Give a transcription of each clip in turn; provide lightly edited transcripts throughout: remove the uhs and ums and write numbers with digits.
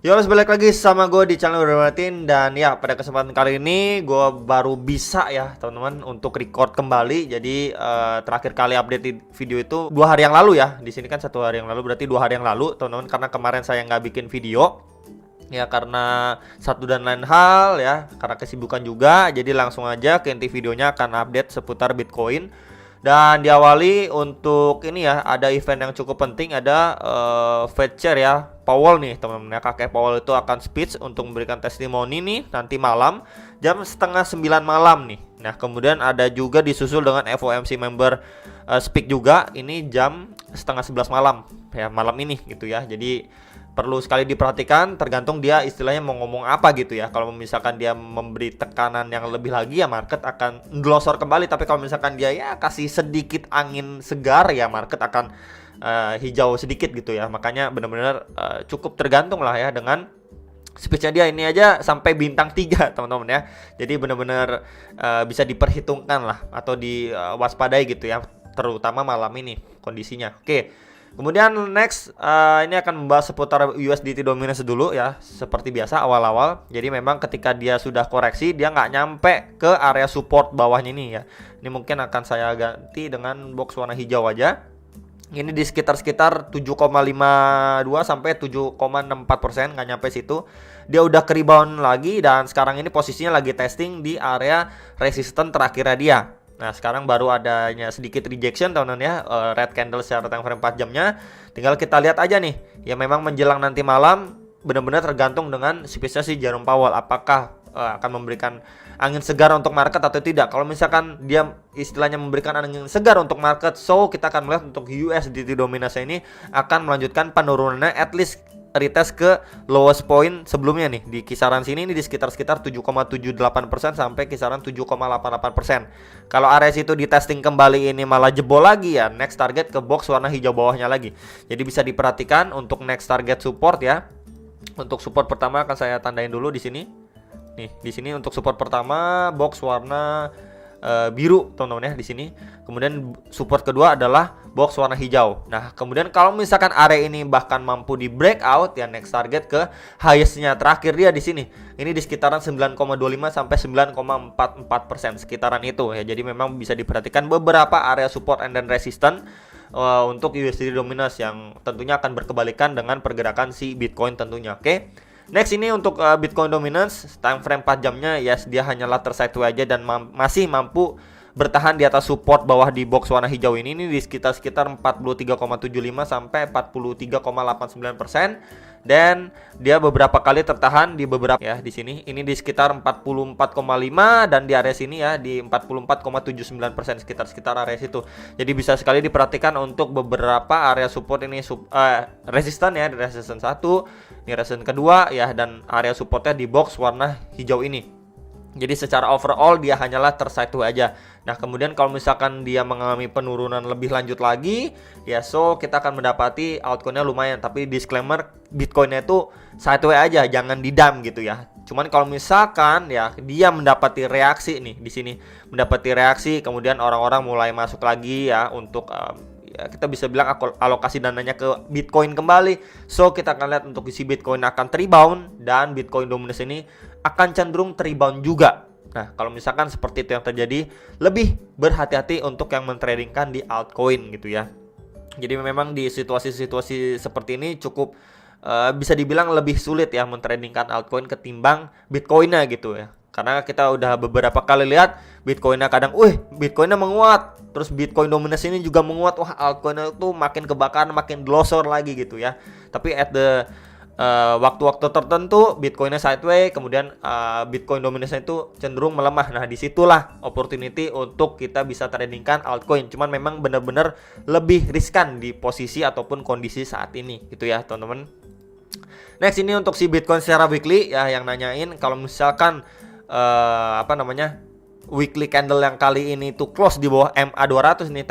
Yo, balik lagi sama gue di channel Martin. Dan ya, pada kesempatan kali ini gue baru bisa ya teman-teman untuk record kembali. Jadi terakhir kali update di video itu 2 hari yang lalu ya. Di sini kan 1 hari yang lalu, berarti 2 hari yang lalu teman-teman. Karena kemarin saya nggak bikin video ya, karena satu dan lain hal ya, karena kesibukan juga. Jadi langsung aja ke inti videonya, akan update seputar Bitcoin. Dan diawali untuk ini ya, ada event yang cukup penting, ada Fed Chair ya, Powell nih teman-teman ya. Kakek Powell itu akan speech untuk memberikan testimoni nih nanti malam jam 8:30 malam nih. Nah kemudian ada juga disusul dengan FOMC member speak juga, ini jam 10:30 malam ya, malam ini gitu ya. Jadi perlu sekali diperhatikan, tergantung dia istilahnya mau ngomong apa gitu ya. Kalau misalkan dia memberi tekanan yang lebih lagi ya, market akan glosor kembali. Tapi kalau misalkan dia ya kasih sedikit angin segar ya, market akan hijau sedikit gitu ya. Makanya benar-benar cukup tergantung lah ya dengan speechnya dia. Ini aja sampai bintang 3 teman-teman ya. Jadi benar-benar bisa diperhitungkan lah, atau diwaspadai gitu ya, terutama malam ini kondisinya. Oke. Kemudian next, ini akan membahas seputar USDT dominance dulu ya, seperti biasa awal-awal. Jadi memang ketika dia sudah koreksi, dia nggak nyampe ke area support bawahnya ini ya. Ini mungkin akan saya ganti dengan box warna hijau aja. Ini di sekitar 7,52 sampai 7,64%, nggak nyampe situ. Dia udah ke rebound lagi, dan sekarang ini posisinya lagi testing di area resisten terakhirnya dia. Nah sekarang baru adanya sedikit rejection teman-teman ya, red candle secara time frame 4 jamnya. Tinggal kita lihat aja nih ya, memang menjelang nanti malam benar-benar tergantung dengan speech-nya si Jerome Powell, apakah akan memberikan angin segar untuk market atau tidak. Kalau misalkan dia istilahnya memberikan angin segar untuk market, so kita akan melihat untuk USDT dominance ini akan melanjutkan penurunannya, at least retest ke lowest point sebelumnya nih di kisaran sini, ini di sekitar 7,78% sampai kisaran 7,88%. Kalau area situ di testing kembali ini malah jebol lagi ya, next target ke box warna hijau bawahnya lagi. Jadi bisa diperhatikan untuk next target support ya. Untuk support pertama akan saya tandain dulu di sini. Nih, di sini untuk support pertama box warna biru teman-teman ya di sini. Kemudian support kedua adalah box warna hijau. Nah, kemudian kalau misalkan area ini bahkan mampu di breakout ya, next target ke highest-nya terakhir dia di sini. Ini di sekitaran 9,25 sampai 9,44%, sekitaran itu ya. Jadi memang bisa diperhatikan beberapa area support and then resistance untuk USD dominance yang tentunya akan berkebalikan dengan pergerakan si Bitcoin tentunya. Oke. Next ini untuk Bitcoin dominance time frame 4 jamnya ya, dia hanyalah sideways aja dan masih mampu bertahan di atas support bawah di box warna hijau ini di sekitar 43,75 sampai 43,89%, dan dia beberapa kali tertahan di beberapa ya di sini. Ini di sekitar 44,5 dan di area sini ya di 44,79%, sekitar area situ. Jadi bisa sekali diperhatikan untuk beberapa area support ini resisten ya, di resisten 1, ini resisten kedua ya, dan area supportnya di box warna hijau ini. Jadi secara overall dia hanyalah sideways aja. Nah kemudian kalau misalkan dia mengalami penurunan lebih lanjut lagi ya, so kita akan mendapati altcoinnya lumayan. Tapi disclaimer, Bitcoinnya itu sideways aja, jangan didam gitu ya. Cuman kalau misalkan ya dia mendapati reaksi nih di sini, mendapati reaksi, kemudian orang-orang mulai masuk lagi ya untuk ya kita bisa bilang alokasi dananya ke Bitcoin kembali. So kita akan lihat untuk isi Bitcoin akan rebound, dan Bitcoin dominance ini akan cenderung rebound juga. Nah kalau misalkan seperti itu yang terjadi, lebih berhati-hati untuk yang mentradingkan di altcoin gitu ya. Jadi memang di situasi-situasi seperti ini cukup bisa dibilang lebih sulit ya mentradingkan altcoin ketimbang Bitcoinnya gitu ya. Karena kita udah beberapa kali lihat Bitcoinnya kadang, Bitcoinnya menguat, terus Bitcoin dominance ini juga menguat, wah altcoinnya tuh makin kebakaran, makin glosor lagi gitu ya. Tapi at the waktu-waktu tertentu Bitcoinnya sideways, kemudian Bitcoin dominance itu cenderung melemah. Nah disitulah opportunity untuk kita bisa tradingkan altcoin. Cuman memang benar-benar lebih riskan di posisi ataupun kondisi saat ini gitu ya teman-teman. Next ini untuk si Bitcoin secara weekly ya, yang nanyain kalau misalkan weekly candle yang kali ini tuh close di bawah MA200 ini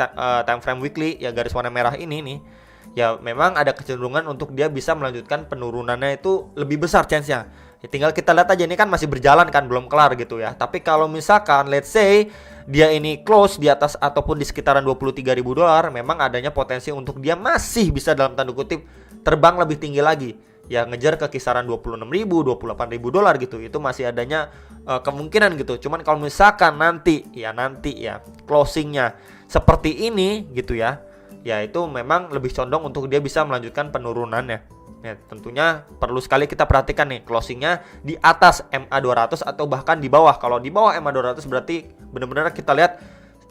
time frame weekly ya, garis warna merah ini nih ya, memang ada kecenderungan untuk dia bisa melanjutkan penurunannya itu lebih besar chance-nya ya. Tinggal kita lihat aja, ini kan masih berjalan kan, belum kelar gitu ya. Tapi kalau misalkan let's say dia ini close di atas ataupun di sekitaran $23.000, memang adanya potensi untuk dia masih bisa dalam tanda kutip terbang lebih tinggi lagi ya ngejar ke kisaran 26.000, 28.000 dolar gitu. Itu masih adanya kemungkinan gitu. Cuman kalau misalkan nanti ya closingnya seperti ini gitu ya itu memang lebih condong untuk dia bisa melanjutkan penurunannya. Ya, tentunya perlu sekali kita perhatikan nih closingnya di atas MA200 atau bahkan di bawah. Kalau di bawah MA200 berarti benar-benar kita lihat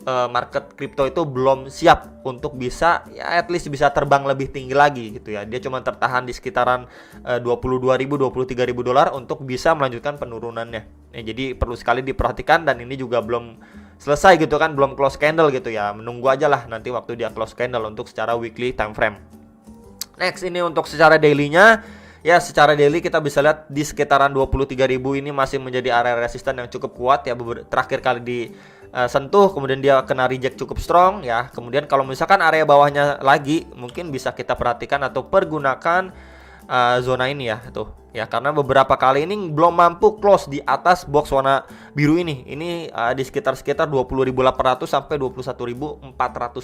market kripto itu belum siap untuk bisa ya at least bisa terbang lebih tinggi lagi gitu ya. Dia cuma tertahan di sekitaran 22.000, 23.000 dolar untuk bisa melanjutkan penurunannya. Ya, jadi perlu sekali diperhatikan, dan ini juga belum selesai gitu kan, belum close candle gitu ya. Menunggu aja lah nanti waktu dia close candle untuk secara weekly time frame. Next, ini untuk secara daily-nya. Ya, secara daily kita bisa lihat di sekitaran 23.000 ini masih menjadi area resisten yang cukup kuat ya. Terakhir kali di sentuh, kemudian dia kena reject cukup strong ya. Kemudian kalau misalkan area bawahnya lagi, mungkin bisa kita perhatikan atau pergunakan zona ini ya tuh ya, karena beberapa kali ini belum mampu close di atas box warna biru ini. Ini di sekitar 20.800 sampai 21.400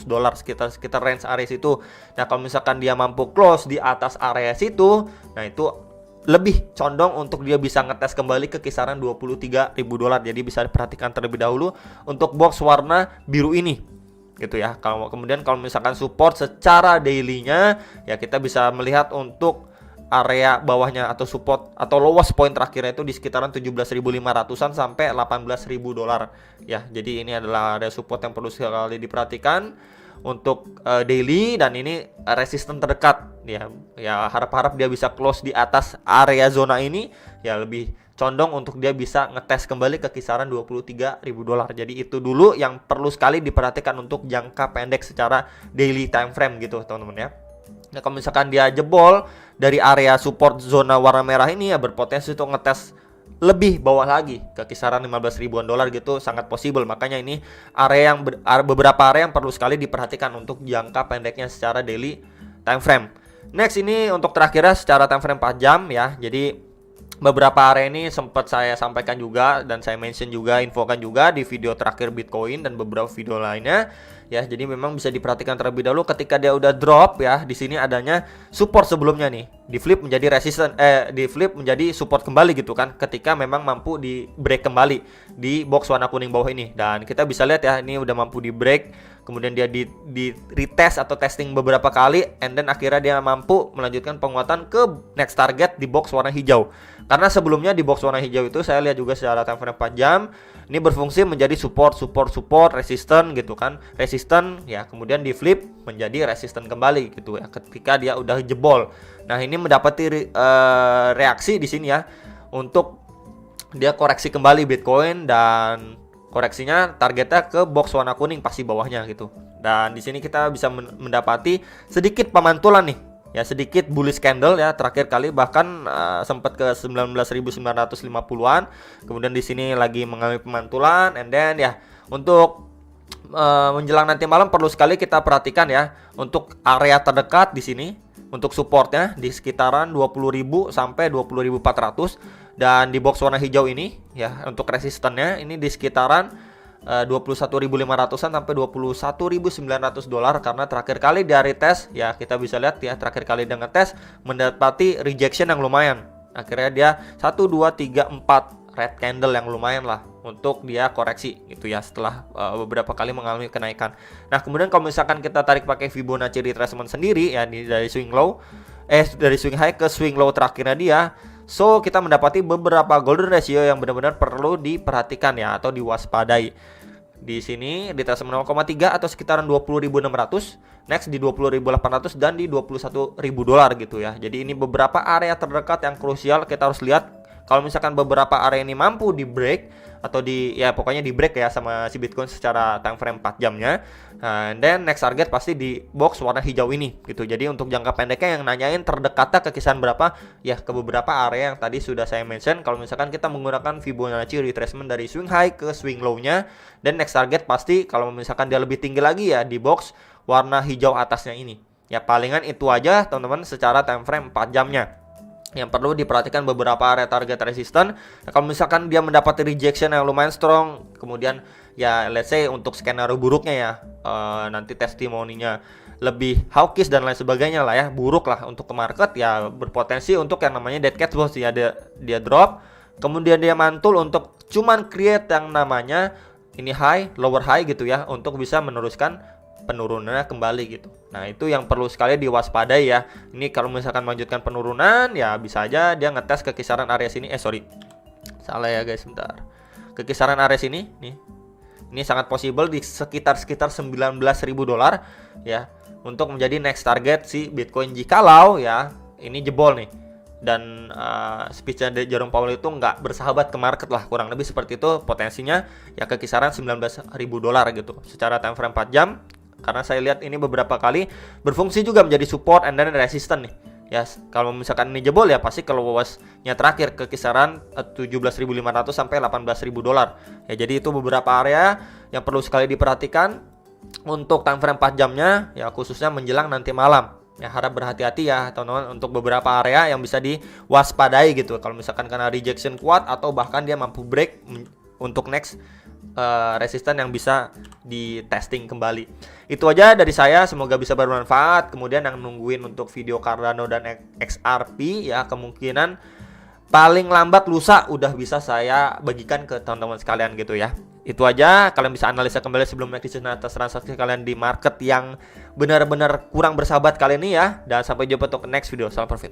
dolar, sekitar range area situ. Nah, kalau misalkan dia mampu close di atas area situ, nah itu lebih condong untuk dia bisa ngetes kembali ke kisaran 23.000 dolar. Jadi bisa diperhatikan terlebih dahulu untuk box warna biru ini gitu ya. Kemudian kalau misalkan support secara daily-nya ya, kita bisa melihat untuk area bawahnya atau support atau lowest point terakhirnya itu di sekitaran 17.500-an sampai 18.000 dolar ya. Jadi ini adalah area support yang perlu sekali diperhatikan untuk daily, dan ini resisten terdekat ya. Ya harap-harap dia bisa close di atas area zona ini ya, lebih condong untuk dia bisa ngetes kembali ke kisaran 23.000 dolar. Jadi itu dulu yang perlu sekali diperhatikan untuk jangka pendek secara daily time frame gitu teman-teman ya. Nah, kalau misalkan dia jebol dari area support zona warna merah ini ya, berpotensi untuk ngetes lebih bawah lagi ke kisaran 15 ribuan dolar gitu, sangat possible. Makanya ini area yang beberapa area yang perlu sekali diperhatikan untuk jangka pendeknya secara daily time frame. Next, ini untuk terakhirnya secara time frame 4 jam ya. Jadi beberapa area ini sempat saya sampaikan juga dan saya mention juga, infokan juga di video terakhir Bitcoin dan beberapa video lainnya. Ya, jadi memang bisa diperhatikan terlebih dahulu ketika dia udah drop ya. Di sini adanya support sebelumnya nih, di flip menjadi resisten, di flip menjadi support kembali gitu kan. Ketika memang mampu di break kembali di box warna kuning bawah ini, dan kita bisa lihat ya, ini udah mampu di break. Kemudian dia di retest atau testing beberapa kali, and then akhirnya dia mampu melanjutkan penguatan ke next target di box warna hijau. Karena sebelumnya di box warna hijau itu saya lihat juga secara time frame 4 jam ini berfungsi menjadi support, resisten gitu kan. Resisten ya, kemudian di flip menjadi resisten kembali gitu ya ketika dia udah jebol. Nah, ini mendapati reaksi di sini ya untuk dia koreksi kembali Bitcoin, dan koreksinya targetnya ke box warna kuning pasti bawahnya gitu. Dan di sini kita bisa mendapati sedikit pemantulan nih. Ya, sedikit bullish candle ya terakhir kali, bahkan sempat ke 19.950-an. Kemudian di sini lagi mengalami pemantulan, and then ya untuk menjelang nanti malam perlu sekali kita perhatikan ya untuk area terdekat di sini untuk supportnya di sekitaran 20.000 sampai 20.400, dan di box warna hijau ini ya untuk resistennya ini di sekitaran 21.500-an sampai 21.900 dolar, karena terakhir kali dari tes ya kita bisa lihat ya, terakhir kali dia ngetes mendapati rejection yang lumayan. Akhirnya dia 1 2 3 4 red candle yang lumayan lah untuk dia koreksi gitu ya setelah beberapa kali mengalami kenaikan. Nah, kemudian kalau misalkan kita tarik pakai Fibonacci retracement sendiri ya, dari swing low dari swing high ke swing low terakhirnya dia, so kita mendapati beberapa golden ratio yang benar-benar perlu diperhatikan ya atau diwaspadai. Di sini di retracement 0,3 atau sekitaran 20.600, next di 20.800 dan di 21.000 dolar gitu ya. Jadi ini beberapa area terdekat yang krusial kita harus lihat. Kalau misalkan beberapa area ini mampu di break atau pokoknya di break ya sama si Bitcoin secara time frame 4 jamnya. Nah, then next target pasti di box warna hijau ini gitu. Jadi untuk jangka pendeknya yang nanyain terdekatnya ke kisaran berapa ya, ke beberapa area yang tadi sudah saya mention. Kalau misalkan kita menggunakan Fibonacci retracement dari swing high ke swing low-nya, dan next target pasti kalau misalkan dia lebih tinggi lagi ya di box warna hijau atasnya ini. Ya palingan itu aja teman-teman secara time frame 4 jamnya. yang perlu diperhatikan beberapa area target resistance. Nah, kalau misalkan dia mendapat rejection yang lumayan strong, kemudian ya let's say untuk skenario buruknya ya, nanti testimoninya lebih hawkish dan lain sebagainya lah ya, buruk lah untuk ke market, ya berpotensi untuk yang namanya dead cat bounce ya, dia drop, kemudian dia mantul untuk cuman create yang namanya ini high, lower high gitu ya, untuk bisa meneruskan penurunannya kembali gitu. Nah, itu yang perlu sekali diwaspadai ya. Ini kalau misalkan melanjutkan penurunan ya bisa aja dia ngetes ke kisaran area sini. Salah ya guys, sebentar. Ke kisaran area sini nih. Ini sangat possible di sekitar $19.000 ya, untuk menjadi next target si Bitcoin jikalau ya ini jebol nih. Dan speech-nya Jerome Powell itu nggak bersahabat ke market lah, kurang lebih seperti itu. Potensinya ya ke kisaran $19.000 gitu secara time frame 4 jam. Karena saya lihat ini beberapa kali berfungsi juga menjadi support and then resistance nih. Ya, kalau misalkan ini jebol ya pasti kalau lowest-nya terakhir ke kisaran $17.500 sampai $18.000. Ya, jadi itu beberapa area yang perlu sekali diperhatikan untuk time frame 4 jamnya ya, khususnya menjelang nanti malam. Ya, harap berhati-hati ya teman-teman untuk beberapa area yang bisa diwaspadai gitu. Kalau misalkan karena rejection kuat atau bahkan dia mampu break untuk next resisten yang bisa di testing kembali. Itu aja dari saya, semoga bisa bermanfaat. Kemudian yang nungguin untuk video Cardano dan XRP ya, kemungkinan paling lambat lusa udah bisa saya bagikan ke teman-teman sekalian gitu ya. Itu aja, kalian bisa analisa kembali sebelum make decision atas transaksi kalian di market yang benar-benar kurang bersahabat kali ini ya. Dan sampai jumpa untuk next video. Salam profit.